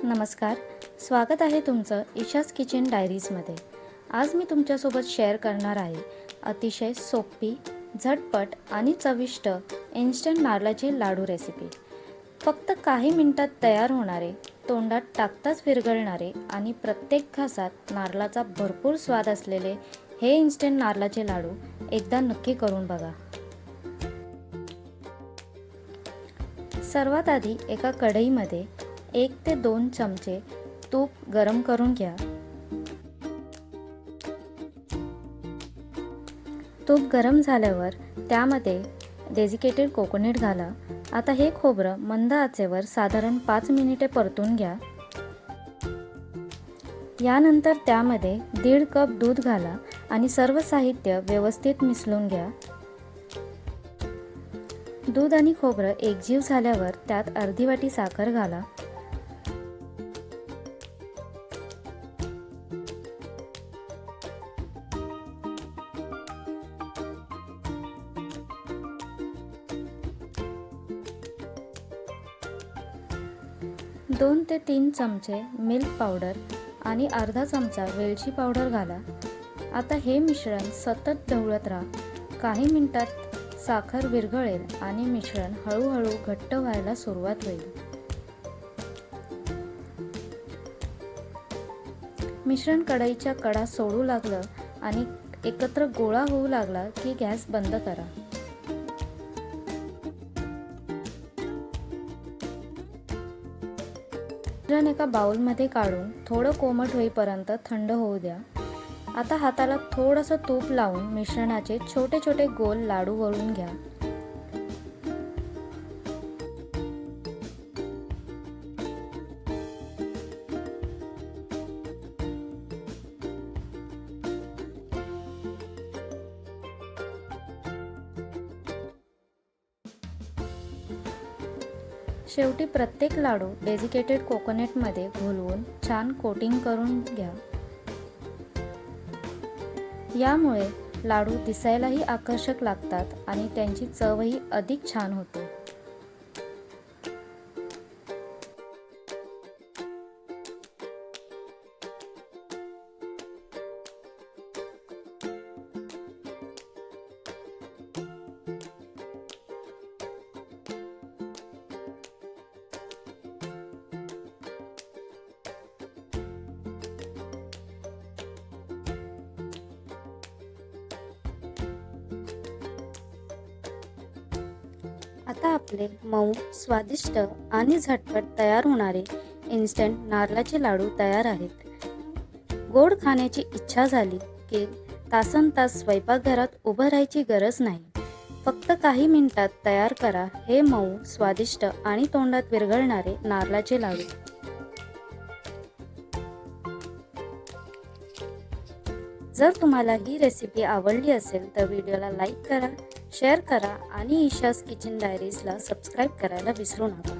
नमस्कार, स्वागत आहे तुमचं ईशाज किचन डायरीजमध्ये। आज मी तुमच्यासोबत शेअर करणार आहे अतिशय सोपी, झटपट आणि चविष्ट इन्स्टंट नारळाचे लाडू रेसिपी। फक्त काही मिनिटात तयार होणारे, तोंडात टाकताच विरघळणारे आणि प्रत्येक घासात नारळाचा भरपूर स्वाद असलेले हे इन्स्टंट नारळाचे लाडू एकदा नक्की करून बघा। सर्वात आधी एका कढईमध्ये 1 ते 2 चमचे तूप गरम करून घ्या। तूप गरम झाल्यावर त्यामध्ये डेसिकेटेड कोकोनट घाला। आता हे खोबरं मंद आचेवर साधारण 5 मिनिटे परतून घ्या। यानंतर त्यामध्ये 1.5 कप दूध घाला आणि सर्व साहित्य व्यवस्थित मिसळून घ्या। दूध आणि खोबरं एकजीव झाल्यावर त्यात अर्धी वाटी साखर घाला। दोन ते 3 चमचे मिल्क पावडर आणि अर्धा चमचा वेलची पावडर घाला। आता हे मिश्रण सतत ढवळत राहा। काही मिनिटात साखर विरघळेल आणि मिश्रण हळूहळू घट्ट व्हायला सुरुवात होईल। मिश्रण कढईच्या कडा सोडू लागलं आणि एकत्र गोळा होऊ लागला की गॅस बंद करा। मिश्रण एका बाउलमध्ये काढून थोडं कोमट होईपर्यंत थंड होऊ द्या। आता हाताला थोडंसं तूप लावून मिश्रणाचे छोटे छोटे गोल लाडू वळून घ्या। शेवटी प्रत्येक लाडू डेसिकेटेड कोकोनटमध्ये घोलवून छान कोटिंग करून घ्या। यामुळे लाडू दिसायलाही आकर्षक लागतात आणि त्यांची चवही अधिक छान होते। आता आपले मऊ, स्वादिष्ट आणि झटपट तयार होणारे इन्स्टंट नारळाचे लाडू तयार आहेत। गोड खाण्याची इच्छा झाली की तासनतास स्वयंपाकघरात उभं राहायची गरज नाही। फक्त काही मिनिटात तयार करा हे मऊ, स्वादिष्ट आणि तोंडात विरघळणारे नारळाचे लाडू। जर तुम्हाला ही रेसिपी आवडली असेल तर व्हिडिओला लाईक करा, शेअर करा आणि ईशाज किचन डायरीजला सबस्क्राईब करायला विसरू नका।